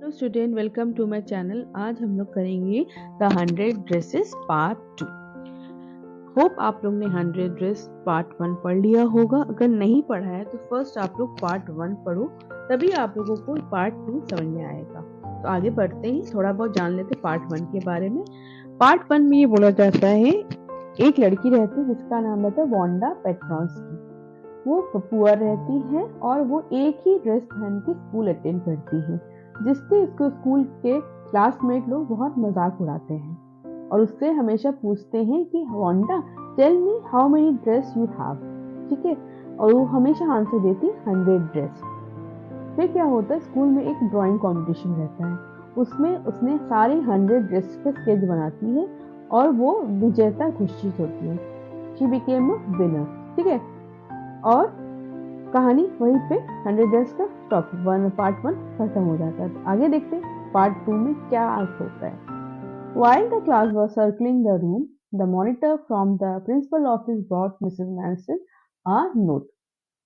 Hello student, welcome to my channel. आज हम लोग करेंगे द 100 ड्रेसेस पार्ट 2। होप आप लोग ने 100 ड्रेस पार्ट 1 पढ़ लिया होगा। अगर नहीं पढ़ा है तो फर्स्ट आप लोग पार्ट 1 पढ़ो, तभी आप लोगों को पार्ट 2 समझ में आएगा। तो आगे बढ़ते ही थोड़ा बहुत जान लेते पार्ट 1 के बारे में। पार्ट 1 में ये बोला जाता है, एक लड़की रहती है जिसका नाम रहता है वांडा पेट्रोंस्की। वो पुअर रहती है और वो एक ही ड्रेस पहन के स्कूल अटेंड करती है, जिससे इसको स्कूल के क्लासमेट लोग बहुत मजाक उड़ाते हैं और उससे हमेशा पूछते हैं कि Wanda, tell me how many dress you have. ठीक है, और वो हमेशा आंसर देती 100 ड्रेस। फिर क्या होता है, स्कूल में एक ड्राइंग कंपटीशन रहता है, उसमें उसने सारे 100 ड्रेस के स्केच बनाती है और वो विजेता घोषित होती है। She became a winner. ठीक है, और कहानी वहीं पे 100 डेज का स्टॉप पार्ट 1 खत्म हो जाता है। तो आगे देखते हैं पार्ट 2 में क्या होता है। While the class was circling the room, the monitor from the principal office brought Mrs. Manson a note.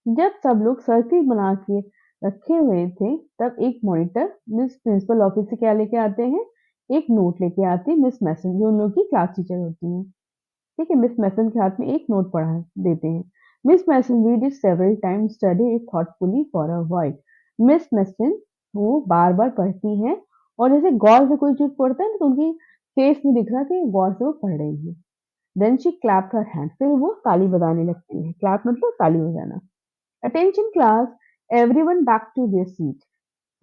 जब सब लोग सर्किल बना के रखे हुए थे, तब एक मॉनिटर मिस प्रिंसिपल ऑफिस से क्या लेके आते हैं, एक नोट लेके आती है मिस मैसन, जो उन लोग की क्लास टीचर होती हैं। ठीक है, मिस मैसन के हाथ में एक नोट पढ़ा देते हैं। Miss Mason read it several times, study it thoughtfully for a while. Miss Mason वो बार बार पढ़ती हैं और जैसे गौर से कोई चीज पढ़ता है ना, तो उनकी फेस में दिख रहा कि गौर से वो पढ़ रही है। Then she clapped her hand, फिर वो ताली बजाने लगती है। क्लैप मतलब ताली बजाना। Attention class, everyone back to their seat.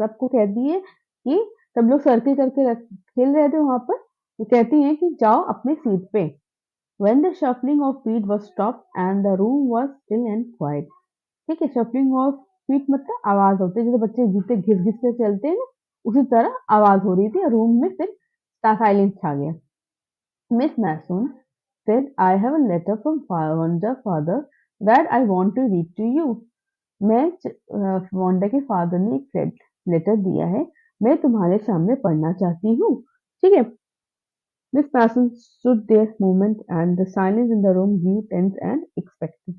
सबको कहती है कि सब लोग सर्किल करके खेल रहे थे वहां पर, वो कहती है कि जाओ अपने सीट पे। When the shuffling of feet was stopped and the room was still and quiet. ठीक है, shuffling of feet मतलब आवाज होती है, जैसे बच्चे जूते घिस घिस के चलते हैं ना, उसी तरह आवाज हो रही थी और रूम में फिर साइलेंस छा गया। Miss Mason said, I have a letter from Wanda father that I want to read to you. मैं वांडा के फादर ने एक लेटर दिया है, मैं तुम्हारे सामने पढ़ना चाहती हूँ। ठीक है, Miss Mason stood there a moment and the silence in the room grew tense and expectant.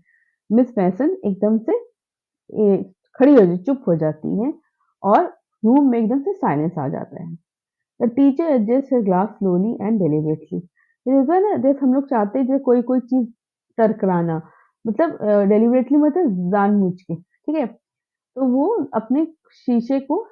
Miss Mason एकदम से खड़ी हो जाती, चुप हो जाती हैं और रूम में एकदम से साइलेंस आ जाता है। The teacher adjust her glass slowly and deliberately. जैसे ना, जैसे हम लोग चाहते हैं जैसे कोई कोई चीज टरकराना, मतलब डेलिबरेटली मतलब जानबूझ के। ठीक है, तो वो अपने शीशे को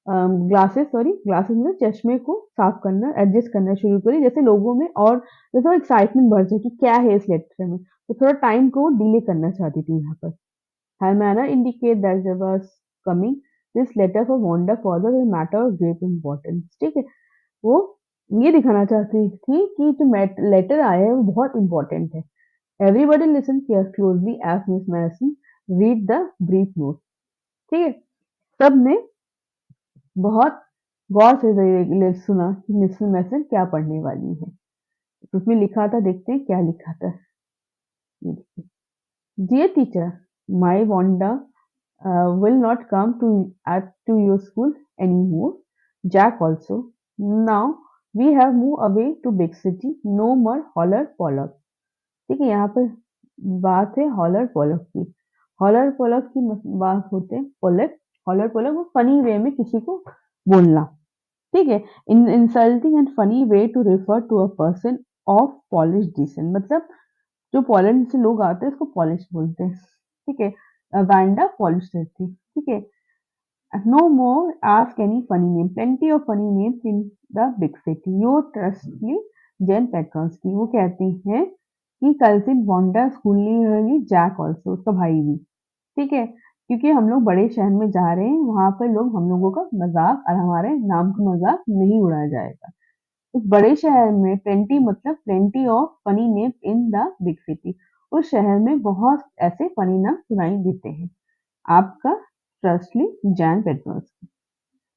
ग्लासेस में चश्मे को साफ करना, एडजस्ट करना शुरू करी, जैसे लोगों में और जैसे एक्साइटमेंट बढ़ जाए कि क्या है इस लेटर में, तो थोड़ा टाइम को डिले करना चाहती थी यहाँ पर। Her manner indicate that there was coming this letter for Wanda father a matter of great importance. ठीक है, वो ये दिखाना चाहती थी कि जो लेटर आया है वो बहुत इंपॉर्टेंट है। Everybody listen closely as Miss Madison read the brief note. ठीक है, सबने बहुत गौर से सुना कि मिसेस मैसन क्या पढ़ने वाली है। तो उसमें लिखा था, देखते हैं क्या लिखा था। Dear teacher, my Wanda will not come to your school anymore. Jack also. Now we have moved away to big city. No more holler pollock. ठीक है, यहाँ पर बात है हॉलर पोलक की। हॉलर पोलक की बात होते हैं पोलक। हॉलर पोलक वो फनी वे में किसी को बोलना। ठीक है, in insulting and funny way to refer to a person of Polish descent, मतलब जो पोलैंड से लोग आते हैं उसको पॉलिश बोलते हैं। ठीक है, वैंडा पॉलिश रहती। ठीक है, no more ask any funny name, plenty of funny names in the big city, your ट्रस्टली जेन पेट्रोंस्की। वो कहती हैं कि कल से वांडा स्कूल नहीं रहेगी, जैक ऑल्सो, उसका भाई भी। ठीक है, क्योंकि हम लोग बड़े शहर में जा रहे हैं, वहां पर लोग हम लोगों का मजाक और हमारे नाम का मजाक नहीं उड़ाया जाएगा। उस बड़े शहर में प्लेंटी मतलब plenty of funny names in the big city, उस शहर में बहुत ऐसे फनी नाम सुनाई देते हैं। आपका ट्रस्टली Jain पेट्रोंस्की।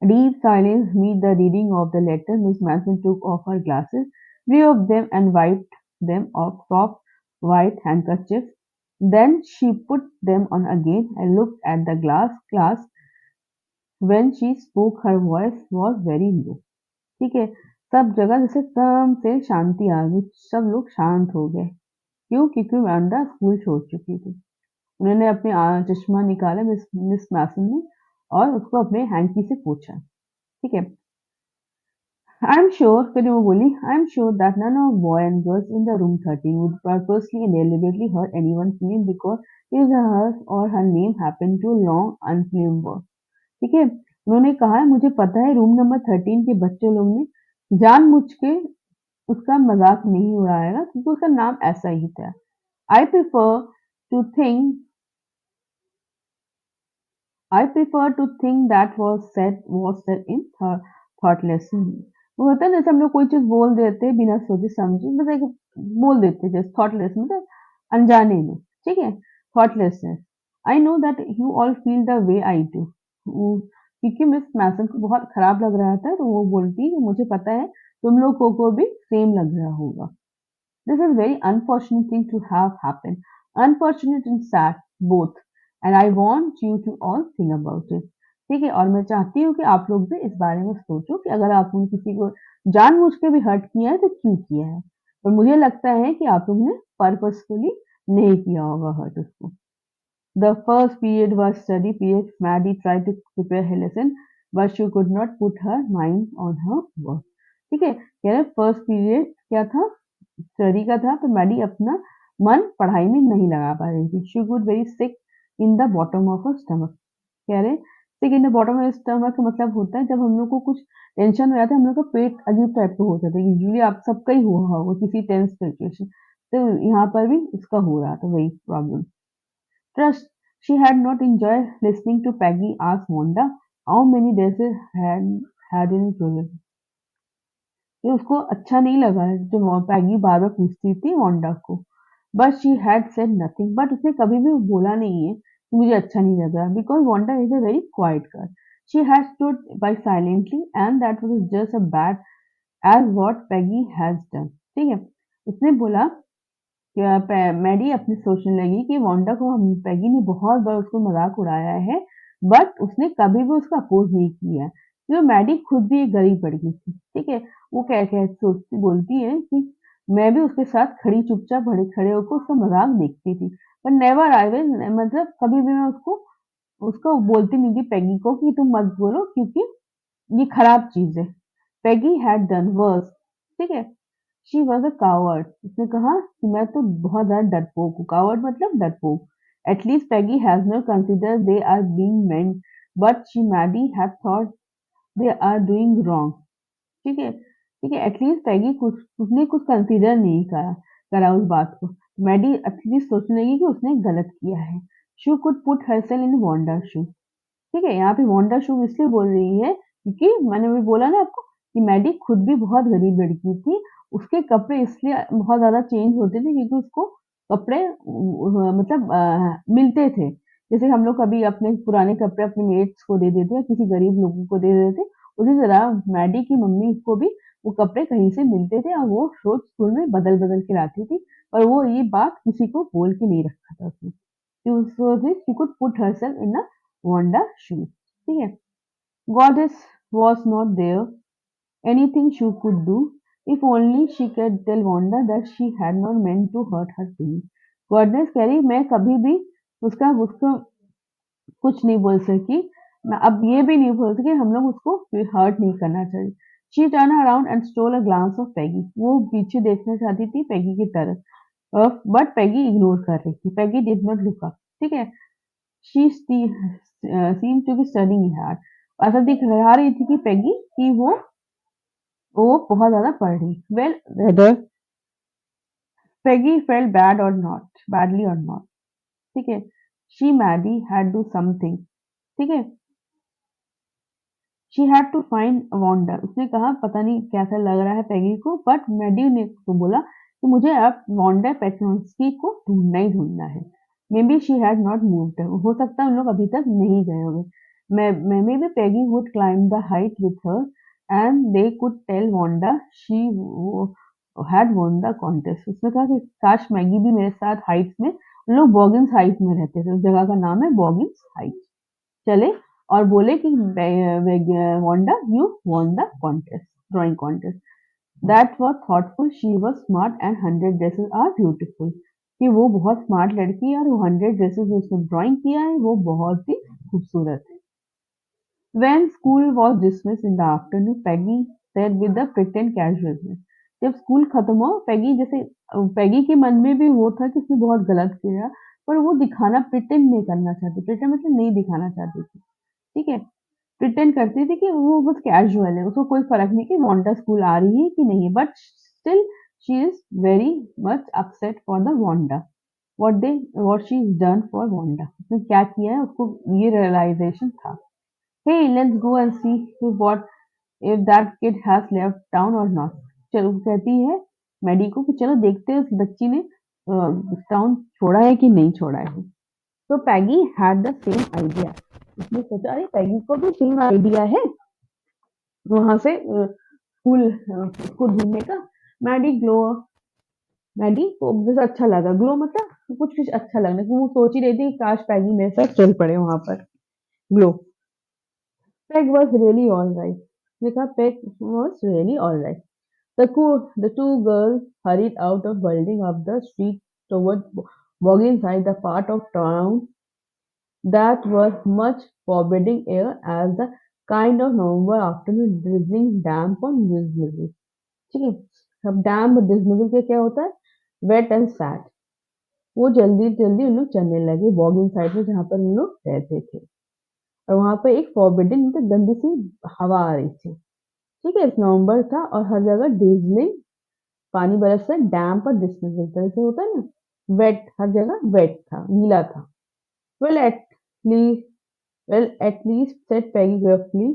Deep silence meet the reading of the letter. Miss Manson took off her glasses, blew up them, and wiped them off soft white handkerchiefs. Then she put them on again and looked at the glass. When she spoke, her voice was very low. ठीक है, सब जगह जैसे एकदम से शांति आ गई, सब लोग शांत हो गए। क्यों? क्योंकि वैंडा स्कूल छोड़ चुकी थी। उन्होंने अपने चश्मा निकाला मिस मैसन ने और उसको अपने हैंकी से पूछा। ठीक है। आई एम श्योर, फिर वो बोली, I am sure that none of boy and girls in the room 13 would purposely and deliberately hurt anyone's feeling because his or her or her name happened to long unnamed word. ठीक है, उन्होंने कहा है मुझे पता है room number 13 के बच्चे लोग ने जानबूझ के उसका मजाक नहीं उड़ाएगा क्योंकि उसका नाम ऐसा ही था। I prefer to think I prefer to think that was said in thoughtlessly. वो होता है ना, जैसे हम लोग कोई चीज बोल देते हैं बिना सोचे समझे, मतलब एक बोल देते हैं जैसे थॉटलेस, मतलब अनजाने में, ठीक है, thoughtlessness. I know that you all feel the way I do. क्योंकि मिस मैसन को बहुत खराब लग रहा था तो वो बोलती है मुझे पता है तुम लोगों को भी सेम लग रहा होगा। This is very unfortunate thing to have happened. Unfortunate and sad both. And I want you to all think about it. ठीक है, और मैं चाहती हूँ कि आप लोग भी इस बारे में सोचो कि अगर आपने किसी को जानबूझ के भी हर्ट किया है तो क्यों किया है। और मुझे लगता है कि आप लोग ने पर्पसफुली नहीं किया होगा हर्ट उसको। The first period was study period. Maddie tried to prepare her lesson, but she could not put her mind on her work. ठीक है, कह रहे फर्स्ट पीरियड क्या था, स्टडी का था, तो मैडी अपना मन पढ़ाई में नहीं लगा पा रही थी। She good very sick in the bottom of her stomach. कह रहे sick in the bottom of stomach का मतलब होता है जब हम लोग को कुछ टेंशन हो जाता है, हम लोग का पेट अजीब टाइप का हो जाता है। यूजुअली आप सबका ही हुआ होगा किसी टेंस सिचुएशन, तो यहाँ पर भी इसका हो रहा था वही problem. Trust, she had not enjoyed listening to Peggy ask Wanda how many days it had in progress. ये उसको अच्छा नहीं लगा जो पैगी बार बार पूछती थी वांडा को। But she had said nothing, but उसने कभी भी बोला नहीं है कि मुझे अच्छा नहीं लग रहा, because Wanda is a very quiet girl. She had stood by silently and that was just a bad as what Peggy has done. ठीक है, उसने बोला मैडी अपनी सोचने लगी कि वांडा को हम पैगी ने बहुत बार उसको मजाक उड़ाया है, बट उसने कभी भी उसका अपोज नहीं किया। जो मैडी खुद भी एक गरीब लड़की थी, ठीक है, वो क्या क्या सोचती बोलती है कि मैं भी उसके साथ खड़ी चुपचाप खड़े खड़े होकर उसका मजाक देखती थी, पर नेवर आई विल, मतलब कभी भी मैं उसको उसको बोलती नहीं थी पैगी को कि तुम मत बोलो क्योंकि ये खराब चीज है। पैगी हैड डन वर्स, ठीक है, शी वॉज अ कावर्ड। उसने कहा कि मैं तो बहुत ज्यादा डरपोक हूँ। कावर्ड मतलब डरपोक। At least Peggy has not consider they are being meant, but she Maddie had thought they are doing wrong. ठीक है, ठीक है, एटलीस्ट पैगी कुछ उसने कुछ कंसिडर नहीं करा करा उस बात को। मैडी एटलीस्ट सोचने लगी कि उसने गलत किया है। She could put herself in Wanda shoe. ठीक है, यहाँ पे वंडर शू इसलिए बोल रही है क्योंकि मैंने भी बोला ना आपको कि मैडी खुद भी बहुत गरीब लड़की थी। उसके कपड़े इसलिए बहुत ज्यादा चेंज होते थे क्योंकि उसको कपड़े मतलब मिलते थे। जैसे हम लोग कभी अपने पुराने कपड़े अपने मेट्स को दे देते या किसी गरीब लोगों को दे देते, उसी तरह मैडी की मम्मी को भी वो कपड़े कहीं से मिलते थे और वो रोज स्कूल में बदल बदल के लाती थी, और वो ये बात किसी को बोल के नहीं रखा था उसने। So this she could put herself in a Wanda shoes. ठीक है, Goddess was not there. Anything she could do, if only she could tell Wanda that she had not meant to hurt her feelings. Goddess कह रही मैं कभी भी उसका उसको कुछ नहीं बोल सकी, मैं अब ये भी नहीं बोल सकी हम लोग उसको हर्ट नहीं करना चाहिए। She turned around and stole a glance of Peggy. वो पीछे देखना चाहती थी पैगी की तरफ, बट पैगी इग्नोर कर रही थी। Peggy did not look up. ठीक है, she seem to be studying hard. ऐसा दिखा रही थी कि पैगी कि वो बहुत ज्यादा पढ़ रही। Well whether Peggy felt bad और नॉट बैडली और नॉट, ठीक है, she Maddie had do something. ठीक है, she had to find Wanda. उसने कहा पता नहीं कैसा लग रहा है पैगी को, बट मैडी ने तो बोला कि मुझे अब वंडर पेट्रोन्स्की को ढूंढना ही ढूंढना है। May be she had not moved, हो सकता है उन लोग अभी तक नहीं गए होंगे। Maybe Peggy would climb the height with her and they could tell Wanda she had won the contest. उसने कहा कि काश मैगी भी मेरे साथ हाइट्स में, उन लोग बॉगिंस हाइट में रहते थे, उस जगह का नाम है बॉगिंस हाइट, चले और बोले कि Wanda you won the contest, drawing contest. That was thoughtful, she was smart and 100 dresses are beautiful. कि वो बहुत स्मार्ट लड़की है और वो 100 ड्रेसेस जो उसने ड्राइंग किया है वो बहुत ही खूबसूरत है। When school was dismissed in the afternoon, Peggy said with a pretend casualness. जब स्कूल खत्म हुआ, पैगी जैसे पैगी के मन में भी वो था कि उसने बहुत गलत किया, पर वो दिखाना प्रिटेंड नहीं करना चाहती, प्रिटेंड मतलब नहीं दिखाना चाहती थी, ठीक है। प्रिटेंड करती थी कि वो बस कैजुअल है, उसको कोई फर्क नहीं कि वांडा स्कूल आ रही है कि नहीं है, but still she is very much upset for the Wanda, what she is done for Wanda, उसने क्या किया है उसको ये रियलाइजेशन था। Hey, let's go and see if that kid has left town or not. चलो कहती है मैडी को कि चलो देखते हैं उस बच्ची ने टाउन छोड़ा है कि नहीं छोड़ा है। तो पैगी हैड द सेम आइडिया, उसने सोचा अरे पैगी को भी सेम आइडिया है वहां से स्कूल उसको ढूंढने का। मैडी ग्लो मैडी को बस अच्छा लगा, ग्लो मतलब कुछ कुछ अच्छा लगना कि वो सोच ही रही थी कि काश पैगी मेरे साथ चल पड़े वहां पर। Glow Peg was really all right. Nika Peg was really all right. The two girls hurried out of building up the street toward Bogginside, the part of town that was much forbidding air as the kind of November afternoon drizzling damp on dismissal. ठीक है, अब डैम्प dismissal के क्या होता है, wait and sad. वो जल्दी जल्दी उन लोग चलने लगे बॉगिंग साइड में जहाँ पर उन लोग रहते थे, और वहां पर एक फॉरबिडन मतलब गंदी सी हवा आ रही थी। ठीक है, नवंबर था और हर जगह ड्रिजलिंग पानी बरस रहा, डैम्प और डिस्मिसल जैसे होता है ना, वेट, हर जगह वेट था, गीला था। Well at least at least said Peggy gruffly,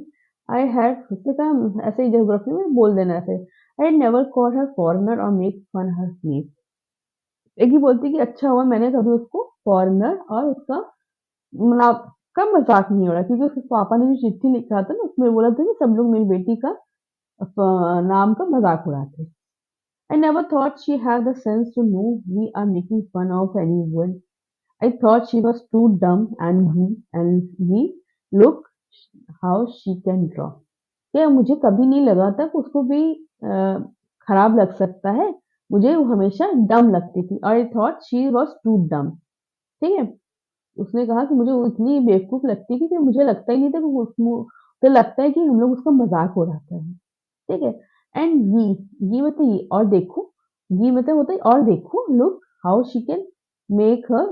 I had, उसने कहा ऐसे ही ज्योग्राफी में बोल देना ऐसे, I never call her foreigner और मेक फन हर नेम। एक ही बोलती कि अच्छा हुआ मैंने कभी उसको फॉरेनर और उसका मतलब का मजाक नहीं हो रहा, क्योंकि उसके पापा ने जो चिट्ठी लिखा था ना उसमें बोला था कि सब लोग मेरी बेटी का नाम का मजाक उड़ाते। I never thought she had the sense to know we are making fun of anyone. I thought she was too dumb and we look how she can draw. क्या मुझे कभी नहीं लगा था कि उसको भी खराब लग सकता है, मुझे वो हमेशा डम लगती थी। I thought she was too dumb, ठीक है। उसने कहा कि मुझे वो इतनी बेवकूफ लगती थी कि मुझे लगता ही नहीं था कि तो लगता है कि हम लोग उसका मजाक उड़ाते हैं, ठीक है। एंड ये मतलब ये और देखो, ये मतलब होता है और देखो, look how she can make her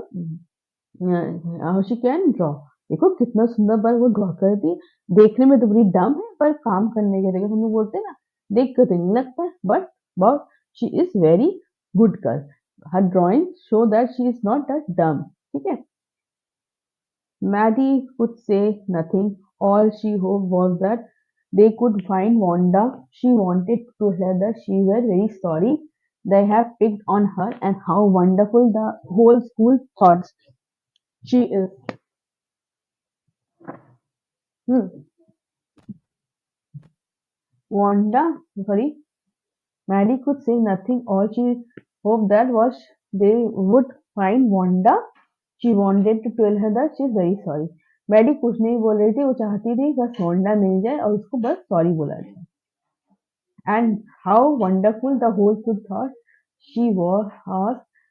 how she can draw, देखो कितना सुंदर पर वो ड्रॉ करती है। देखने में तो बड़ी डम है पर काम करने के जगह हम लोग बोलते हैं ना, देख कर तो नहीं लगता है, but she is very good girl, her drawing show that she is not that dumb, ठीक है। Maddie could say nothing. All she hoped was that they could find Wanda. She wanted to tell her that she was very sorry they have picked on her and how wonderful the whole school thought she is. Hmm. Wanda, sorry, Maddie could say nothing. All she hoped that was they would find Wanda. She wanted to tell her that she is very sorry. Maddie कुछ नहीं बोल रही थी, वो चाहती थी बस Honda मिल जाए और उसको बस सॉरी बोला जाए। And how wonderful the whole school thought she was,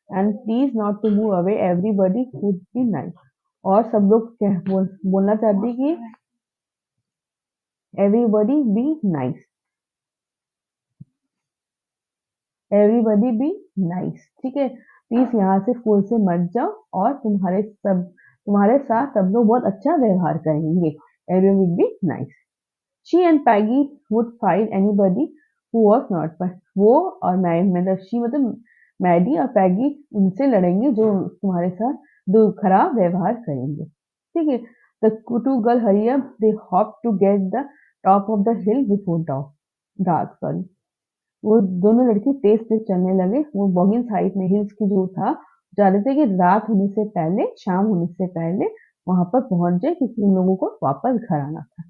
and please not to move away, everybody would be nice. और सब लोग बोलना चाहती कि everybody be nice, everybody be nice, ठीक है। प्लीज यहाँ से स्कूल से मत जाओ और तुम्हारे साथ सब लोग बहुत अच्छा व्यवहार करेंगे, everybody be nice. She and Peggy would find anybody who was not, but वो और मैं मतलब she मतलब मैडी और पैगी उनसे लड़ेंगे जो तुम्हारे साथ दो खराब व्यवहार करेंगे, ठीक है। The two girl hurry up, they hop to get the top of the hill before dark, sorry। वो दोनों लड़के तेज तेज चलने लगे, वो बॉगिन साइड में हिल्स की जो था जा रहे थे कि रात होने से पहले, शाम होने से पहले वहां पर पहुंच जाए क्योंकि उन लोगों को वापस घर आना था।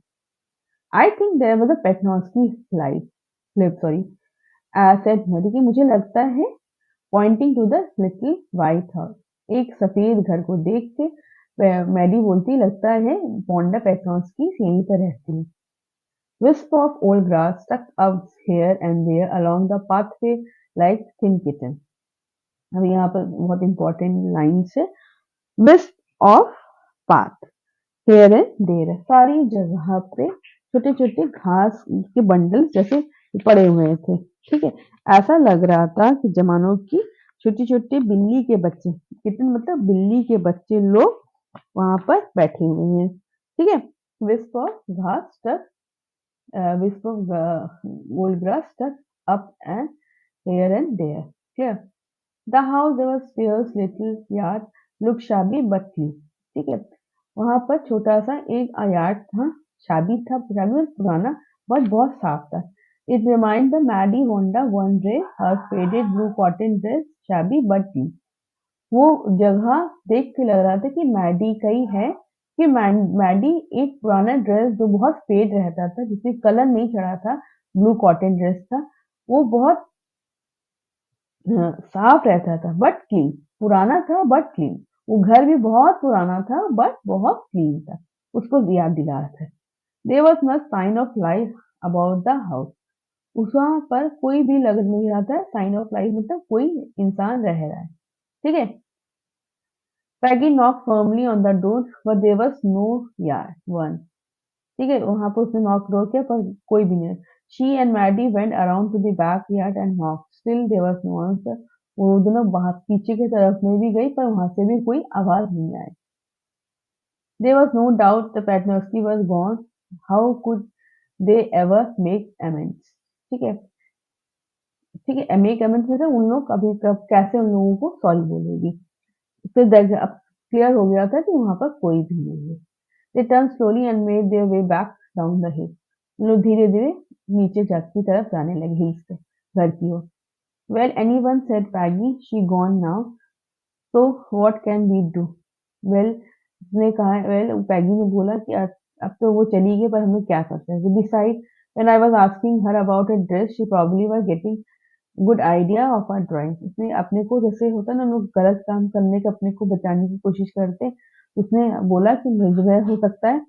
I think there was a Petnowski slip, sorry, said Mary कि मुझे लगता है pointing to the little white house, एक सफेद घर को देख के मैडी बोलती लगता है पोंडा पेट्रोन्स्की यहीं पर रहती है। Wisp of old grass stuck up here and there along the pathway like thin kitten। अब यहाँ पर बहुत इंपॉर्टेंट लाइन है, wisp of path, here and there, सारी जगह पे छोटे छोटे घास के बंडल जैसे पड़े हुए थे। ठीक है, ऐसा लग रहा था कि जमानों की छोटी छोटी बिल्ली के बच्चे, कितने मतलब बिल्ली के बच्चे लोग वहां पर बैठे हुए हैं। ठीक है, wisp of grass stuck, wisp of old grass stuck up and here and there. Clear? The house there was Spears little yard looked shabby but clean. ठीक है, वहां पर छोटा सा एक यार्ड था, शाबी और पुराना, बट बहुत साफ था। It reminded the Maddie Wanda one day her faded blue cotton dress shabby but clean. वो जगह देख के लग रहा था कि मैडी का ही है, कि मैडी एक पुराना ड्रेस जो बहुत फेड रहता था, जिसमें कलर नहीं चढ़ा था, ब्लू कॉटन ड्रेस था, वो बहुत साफ रहता था बट क्लीन, पुराना था बट क्लीन। वो घर भी बहुत पुराना था बट बहुत क्लीन था, उसको याद दिला रहा था। There was no sign of life about the house, उस वहां पर कोई भी लग नहीं रहा था, साइन ऑफ लाइफ मतलब कोई इंसान रह रहा है। ठीक है, Peggy knocked firmly on the door, but there was no one. ठीक है, वहां पर उसने नॉक डोर किया पर कोई भी नहीं। She and Maddie went around to the backyard and knocked. Still there was no answer. वो दोनों बाहर पीछे की तरफ में भी गई पर वहां से भी कोई आवाज नहीं आई। There was no doubt the Patnowski was gone. How could they ever make amends? ठीक है, ठीक है, मेक अमेंड्स मतलब उन लोग कभी कब कैसे उन लोगों को सॉरी बोलेगी। फिर अब क्लियर हो गया था कि वहां पर कोई भी नहीं है। They turned slowly and made their way back down the hill. लोग धीरे धीरे नीचे की तरफ जाने लगे, हिल्स पे, घर की ओर। Well, anyone said Peggy, she gone now. So what can we do? Well, उसने कहा, well, पैगी ने बोला कि अब तो वो चली गई पर हम लोग क्या कर सकते हैं। Besides, when I was asking her about her dress, she probably was getting good idea of our drawing. उसने अपने को, जैसे होता है ना लोग गलत काम करने के अपने को बचाने की कोशिश करते, उसने बोला कि मुझे हो सकता है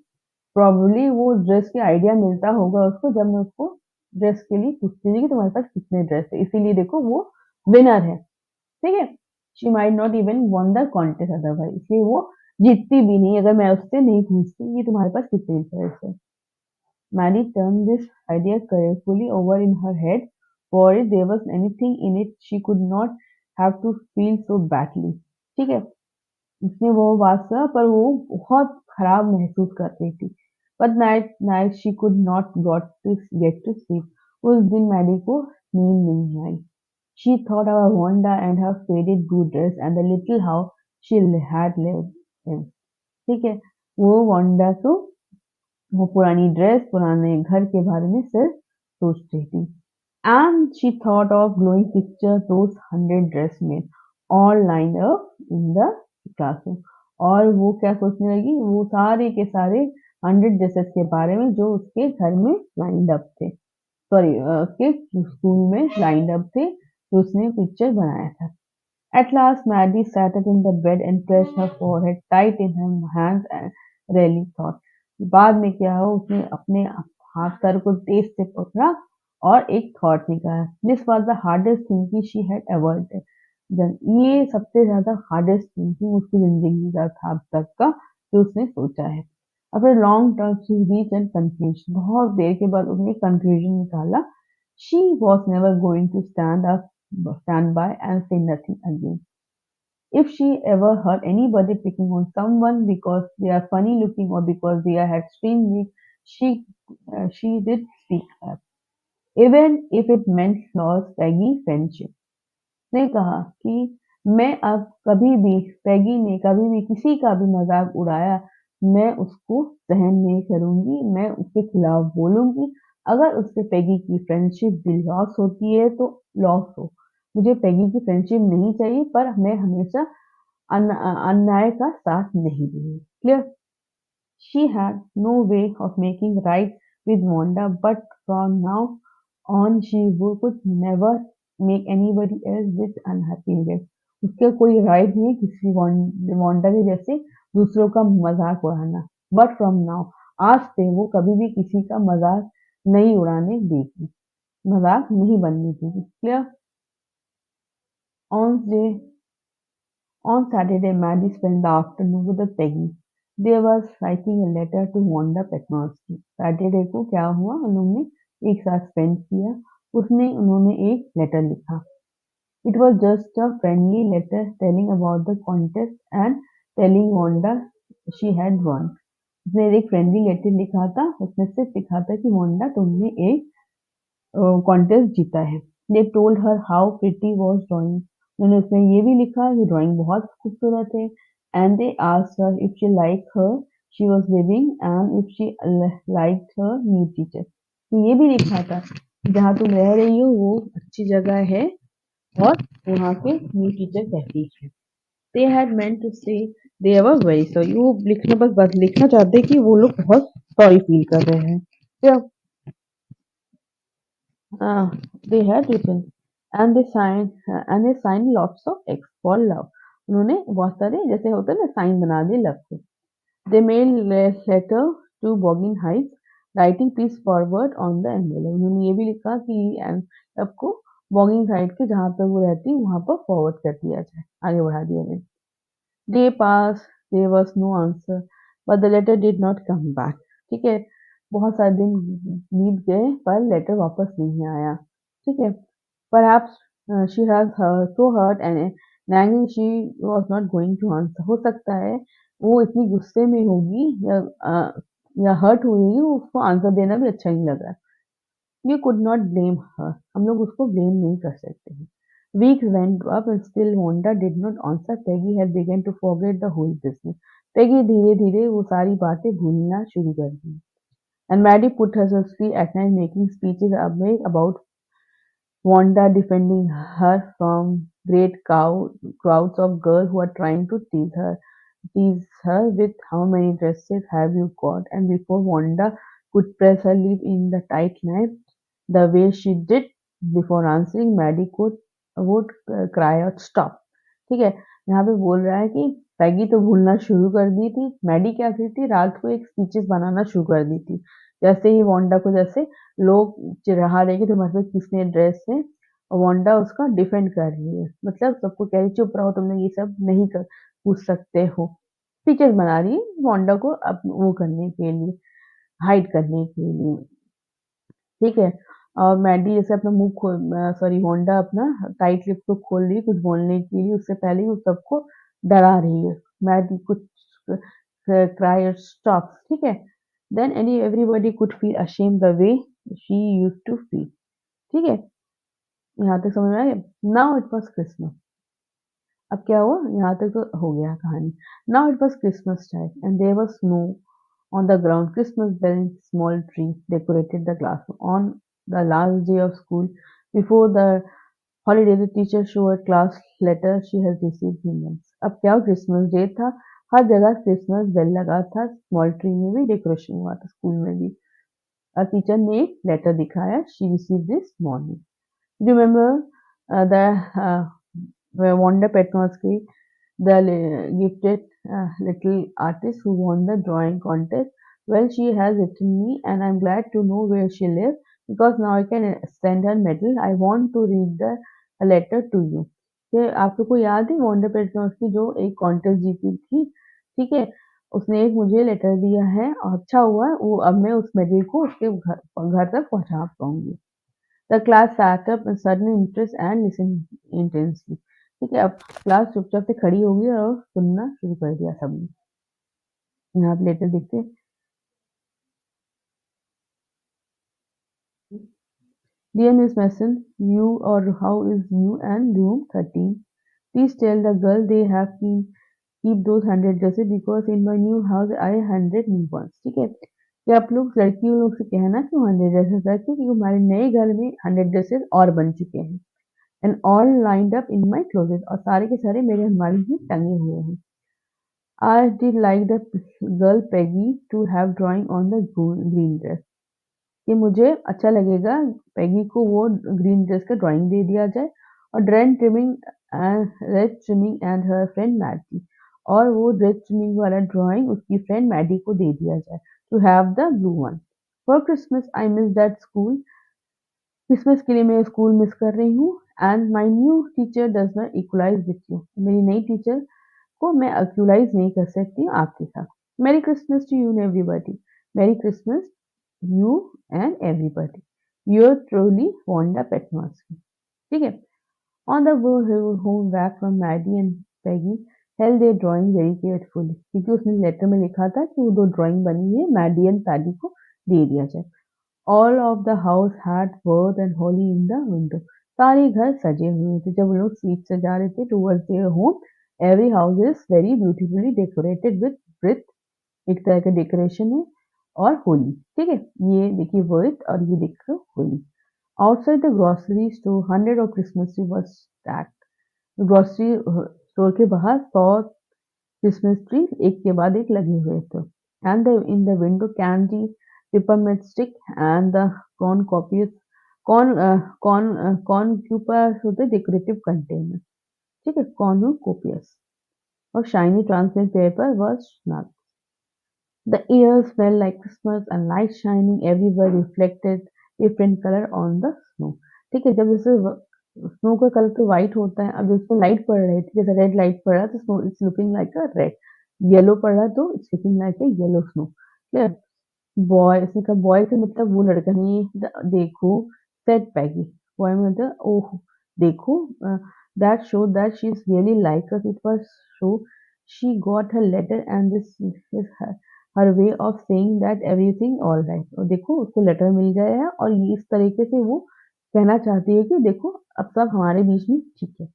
प्रॉब्ली वो ड्रेस के आइडिया मिलता होगा उसको, जब मैं उसको ड्रेस के लिए पूछती थी कि तुम्हारे पास कितने ड्रेस है, इसीलिए देखो वो विनर है। ठीक है, she might not even one the contest otherwise, इसलिए वो जीतती भी नहीं अगर मैं उससे नहीं पूछती कि तुम्हारे पास कितने ड्रेस है। Mary turned this idea carefully over in her head, for if there was anything in it she could not have to feel so badly. ठीक है, उसने वो बात सुना पर वो बहुत खराब महसूस कर रही थी। But night she could not get to sleep. उस दिन मैडी को नींद नहीं आई। She thought of Wanda and her faded blue dress and the little house she had lived in. ठीक है, वो वांडा को वो पुरानी ड्रेस, पुराने घर के बारे में सिर्फ सोच रही थी। And she thought of glowing picture those 100 dressmaid all lined up in the classroom. और वो क्या सोचने लगी, वो सारे के सारे 100 ड्रेसेस के बारे में जो उसके घर में लाइंड अप थे, सॉरी उसके स्कूल में लाइंड अप थे, जो उसने पिक्चर बनाया था। At last Maddie sat up in the bed and pressed her forehead tight in her hands and really thought. बाद में क्या हुआ, उसने अपने हाथ सर को तेज से पकड़ा और एक थॉट निकाला। This was the hardest thinking she had ever done. ये सबसे ज्यादा हार्डेस्ट थिंकिंग उसकी जिंदगी का था अब तक का जो उसने सोचा है। After a long talk she reached a conclusion. बहुत देर के बाद उसने कंक्लूजन निकाला। She was never going to stand by and say nothing again. If she ever heard anybody picking on someone because they are funny looking or because they had strange needs, she did speak up, even if it meant lost Peggy friendship. ने कहा कि मैं अब कभी भी, पैगी ने कभी भी किसी का भी मजाक उड़ाया, मैं उसको सहन नहीं करूंगी, मैं उसके खिलाफ बोलूंगी। अगर उससे पैगी की फ्रेंडशिप भी लॉस होती है तो लॉस हो, मुझे पैगी की फ्रेंडशिप नहीं चाहिए, पर मैं हमेशा अन्याय का साथ नहीं दूंगी। Clear? She had no way of making right with Wanda, but from now on she could never make anybody else with unhappiness. उसका कोई राइट नहीं है किसी वांडा के जैसे दूसरों का मजाक उड़ाना। बट फ्रॉम नाउ, आज से वो कभी भी किसी का मजाक नहीं उड़ाने देगी, मजाक नहीं बनने देगी। Clear? On day On Saturday, Maddie spent the afternoon with Peggy. They was writing a letter to Wanda Petrovsky. Saturday को क्या हुआ, उन्होंने एक साथ स्पेंड किया, उसने उन्होंने एक लेटर लिखा. It was just a friendly letter telling about the contest and telling Wanda she had won. उसने एक फ्रेंडली लेटर लिखा था, उसमें सिर्फ लिखा था कि वांडा तुमने एक कॉन्टेस्ट जीता है. They told her how pretty was drawing. उन्होंने उसमें ये भी लिखा कि ड्राइंग बहुत खूबसूरत है. And they asked her if she liked her she was living and if she liked her new teacher. तो ये भी लिखा था जहाँ तुम रह रही हो वो अच्छी जगह है और वहाँ के न्यू टीचर कैसी है. They had meant to say they were very sorry. वो लिखने बस लिखना चाहते कि वो लोग बहुत सॉरी फील कर रहे हैं. Yeah. They had written and they signed lots of X for love. उन्होंने बहुत सारे जैसे होते हैं ना साइन बना दिए लव के. They mailed letter to Boggin Heights, writing please forward on the envelope. उन्होंने ये भी लिखा कि लव को बॉगिंग हाइट के जहाँ पे वो रहती वहाँ पर फॉरवर्ड कर दिया जाए, आगे बढ़ा दिया जाए. Day passed, there was no answer, but the letter did not come back. ठीक है, बहुत सारे दिन बीत गए पर लेटर वापस नहीं आया. ठीक है, perhaps she has so hurt and nagging she was not going to answer. हो सकता है वो इतनी गुस्से में होगी या हर्ट हुई होगी, उसको आंसर देना भी अच्छा नहीं लग रहा. We could not blame her. हम लोग उसको ब्लेम नहीं कर सकते हैं. Weeks went up and still Wanda did not answer. Peggy had begun to forget the whole business. Peggy धीरे धीरे वो सारी बातें भूलना शुरू कर दी. And Maddie put herself free at night making speeches about Wanda defending her from great crowds of girls who are trying to tease her with how many dresses have you got. And before Wanda could press her lip in the tight knife the way she did before answering, Maddie would cry out stop. ठीक है, यहाँ पे बोल रहा है कि पैगी तो भूलना शुरू कर दी थी, मैडी क्या करती थी रात को एक स्पीचेस बनाना शुरू कर दी थी. जैसे ही वांडा को जैसे लोग चिढ़ा रहे कि तुम्हारे पे किसने ड्रेस है और वांडा उसका डिफेंड कर रही है, मतलब सबको कह रही चुप रहो, तुम लोग ये सब नहीं कर पूछ सकते हो. स्पीचेस बना रही है वांडा को वो करने के लिए, हाइड करने के लिए. ठीक है, और मैडी जैसे अपना मुंह खोल सॉरी वांडा अपना टाइट लिप को खोल रही है कुछ बोलने के लिए, उससे पहले ही वो सबको डरा रही है. मैडी कुछ क्राई और स्टॉप. ठीक है, then everybody could feel ashamed the way she used to feel. ठीक है, यहाँ तक समझ में आया. Now it was Christmas. अब क्या हुआ, यहाँ तक तो हो गया कहानी. Now it was Christmas time and there was snow on the ground. Christmas bell in small tree decorated the classroom. On the last day of school, before the holiday, the teacher showed a class letter she has received in months. अब क्या Christmas day था, हर जगह Christmas bell लगा था, small tree में भी decoration हुआ था, स्कूल में भी. और टीचर ने एक लेटर दिखाया, she received this morning. Remember the Wanda Petrovsky, the gifted little artist who won the drawing contest. Well, she has written me, and I'm glad to know where she lives because now I can send her medal. I want to read the letter to you. ये आप लोग को याद है Wanda Petronski जो एक contest जीती थी. ठीक है, उसने एक मुझे लेटर दिया है और अच्छा हुआ वो अब मैं उस मेडल को उसके घर तक पहुंचा पाऊंगी. The class sat up in sudden interest and listened intensely. ठीक है, अब क्लास चुपचाप से खड़ी हो गई और सुनना शुरू कर दिया सबने. यहाँ पे लेटर देखते हैं. Dear Miss Mason, you or how is you and room 13? Please tell the girl they have been keep those 100 dresses because in my new house I 100 new ones. ठीक है, कि आप लोग लड़कियों लोग से कहना कि 100 ड्रेसेस रखें क्योंकि हमारे नए घर में 100 ड्रेसेस और बन चुके हैं. And all lined up in my closet और सारे के सारे मेरे अलमारी में टंगे हुए हैं. I did like the girl Peggy to have drawing on the green dress. कि मुझे अच्छा लगेगा पैगी को वो ग्रीन ड्रेस का ड्राइंग दे दिया जाए और red trimming and her friend Maddie और वो रेड ट्रिमिंग वाला ड्राइंग उसकी फ्रेंड मैडी को दे दिया जाए. To have the blue one for Christmas. I miss that school. Christmas के लिए मैं स्कूल मिस कर रही हूँ. And my new teacher does not equalize with you. मेरी नई टीचर को मैं इक्वलाइज नहीं कर सकती हूँ आपके साथ. Merry Christmas to you and everybody. Merry Christmas, you and everybody. You're truly Wanda Petmaski. ठीक है? On the way home back from Maddie and Peggy held their drawing very carefully क्योंकि उसने लेटर में लिखा था कि वो 2 ड्राइंग बनी है मैडी एंड पैडी को दे दिया जाए। All of the house had worth and holly in the window. सारे घर सजे हुए थे। जब वो लोग स्वीट से जा रहे थे towards their home, every house is very beautifully decorated with wreath, एक तरह का डेकोरेशन है और होली। ठीक है, ये देखिए वर्थ और ये देखिए Holi. Outside the grocery store hundred of Christmas tree was stacked. Grocery store के बाहर 100 क्रिसमस ट्री एक के बाद एक लगे हुए थे। And in the window candy, peppermint stick and the cornucopias cornucopias होते decorative container। ठीक है, cornucopias और shiny transparent paper was snug। The air smelled like Christmas and light shining everywhere reflected different color on the snow। ठीक है, जब जैसे snow का colour तो व्हाइट होता है, अब उसमें लाइट पड़ रही थी, जैसे रेड लाइट पड़ रहा है तो snow it's looking like a red, yellow पड़ रहा है तो it's looking like a yellow snow. Clear? Boy, इसने कहा बॉय से मतलब वो लड़का नहीं है। देखो सेड पैगी, बॉय में मतलब ओह देखो, that show that she is really like us, it was show she got her letter and this is her way of saying that everything all right. और देखो उसको लेटर मिल गया है और ये इस तरीके से वो कहना चाहती है कि देखो अब सब हमारे बीच में ठीक है।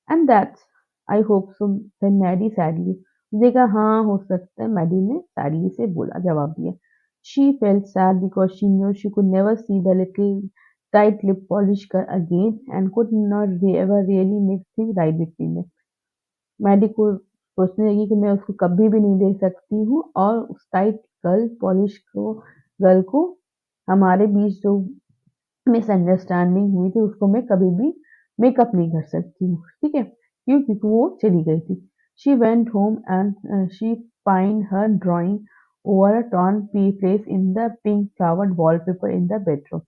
And that's I hope so said Maddie sadly. देखा हाँ हो सकता है, मैडी ने सैडली से बोला, जवाब दिया। She felt sad because she knew she could never see the little tight lip polish girl again and could not ever really make things right between them। Maddie को सोचने लगी कि मैं उसको कभी भी नहीं देख सकती हूँ और उस टाइट गर्ल को हमारे बीच जो मिसअंडरस्टैंडिंग हुई थी उसको मैं कभी भी मेकअप नहीं कर सकती हूँ। ठीक है, क्यों? क्योंकि वो चली गई थी। She went home and she pinned her drawing over a torn place in the pink flowered wallpaper in the bedroom.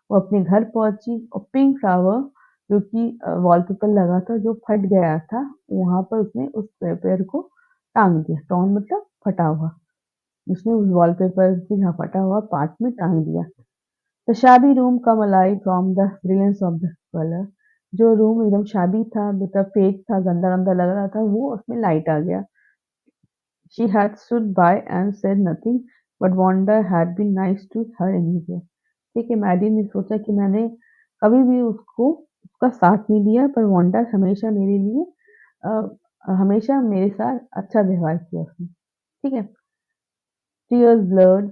वो अपने घर पहुंची और पिंक फ्लावर जो कि वॉलपेपर लगा था जो फट गया था वहां पर उसने उस पेपर को टांग दिया। टॉर्न मतलब फटा हुआ, उसने उस वॉलपेपर को जहाँ फटा हुआ पार्ट में टांग दिया। The shabby room come alive from the brilliance of the color। जो रूम एकदम शाबी था, मतलब फेक था, गंदा-गंदा लग रहा था, वो उसमें लाइट आ गया। She had stood by and said nothing, but Wanda had been nice to her anyway। ठीक है, मैडी ने सोचा कि मैंने कभी भी उसको उसका साथ नहीं दिया, पर वांडा हमेशा मेरे लिए हमेशा मेरे साथ अच्छा व्यवहार किया उसने। ठीक है। Tears blurred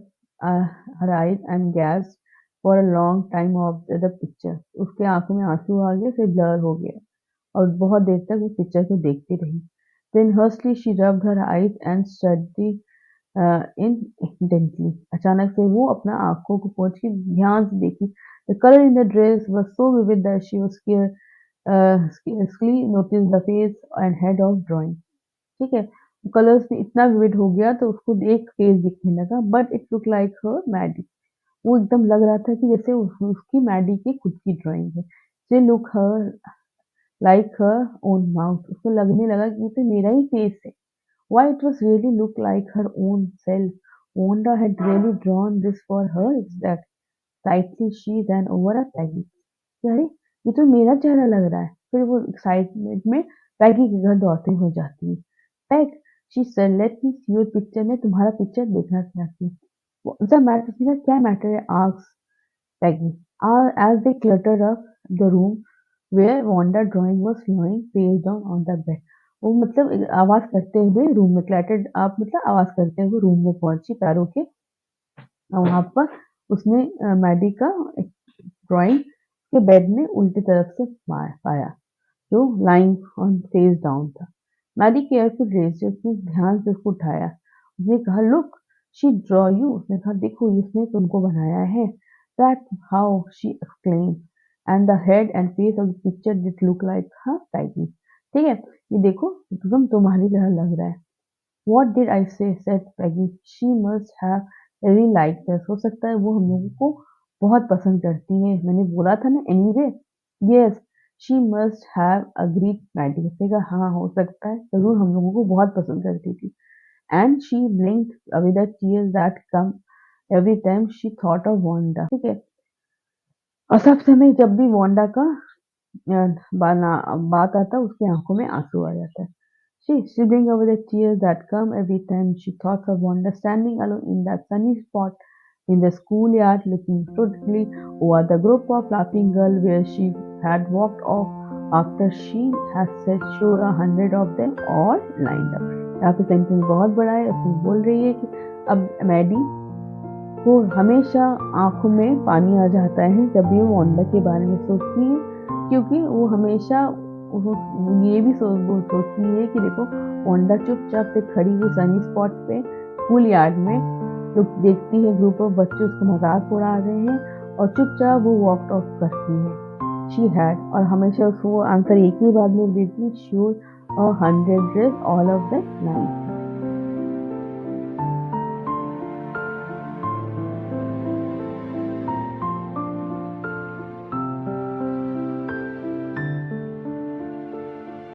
her eyes and gazed for a long time after the picture। उसके आंखों में आंसू आ गए, फिर ब्लर हो गया और बहुत देर तक उस पिक्चर को देखती रही। Then hurriedly she rubbed her eyes and studied in intently। अचानक से वो अपना आंखों को पोंछ के ध्यान से देखी। The color in the dress was so vivid that she was scarcely noticed the face and head of drawing। ठीक है, कलर्स में इतना विविड हो गया तो उसको एक फेस दिखने लगा, but it look like her Maddie. वो एकदम लग रहा था कि जैसे उसकी मैडी की खुद की ड्राइंग है। She look her like her own mouth. उसको लगने लगा कि ये तो मेरा ही फेस है। Why it was really look like her own self. Wanda had really drawn this for her excitedly she ran over a Peggy. अरे ये तो मेरा चेहरा लग रहा है। फिर वो एक्साइटमेंट में पैगी के घर दौड़ती हो जाती है। Peg, she said let me see your picture. मैं तुम्हारा पिक्चर देखना चाहती हूँ। What's the matter? उसने कहा क्या मैटर है? Asked Peggy as they cluttered up the room where Wanda drawing was lying face down on the bed। वो मतलब आवाज करते हुए रूम में क्लैटर्ड आप मतलब आवाज करते हुए रूम में पहुंची पैरों के। वहां पर उसने मैडी का ड्राइंग के बेड में उल्टी तरफ से पाया जो लाइंग ऑन फेस डाउन था। मैडी केयरफुल रेज्ड, उसने ध्यान से उसको उठाया। उसने कहा लुक शी ड्रॉ यू। उसने कहा देखो इसने तुमको बनाया है। That how she exclaimed and the head and face of the picture did look like her tightly. ठीक है, ये देखो एकदम तुम्हारी तरह लग रहा है। What did I say said Peggy, she must have really liked us. हो सकता है वो हम लोगों को बहुत पसंद करती है। मैंने बोला था ना anyway. Yes she must have agreed Maddie. उसने कहा हाँ हो सकता है, जरूर हम लोगों को बहुत पसंद करती थी। and she blinked with the tears that come every time she thought of Wanda. ठीक है, और सब समय जब भी वांडा का बात आता उसकी आंखों में आंसू आ जाता है. She bring over the tears that come every time she thought of Wanda standing alone in that sunny spot in the schoolyard looking thoughtfully over the group of laughing girls where she had walked off after she had set sure 100 of them all lined up. यहाँ पे sentence बहुत बड़ा है. उसमें बोल रही है कि अब मैडी को हमेशा आंखों में पानी आ जाता है जब भी वो वांडा के बारे में सोचती है, क्योंकि वो हमेशा ये भी सोचती है कि देखो वांडा चुपचाप से खड़ी हुई सनी स्पॉट पे स्कूल यार्ड में तो देखती है ग्रुप ऑफ बच्चे उसको मजाक उड़ा रहे हैं और चुपचाप वो वॉक ऑफ करती है. शी हैड, और हमेशा उसको आंसर एक ही बात में देती है, sure 100 dress all of the night.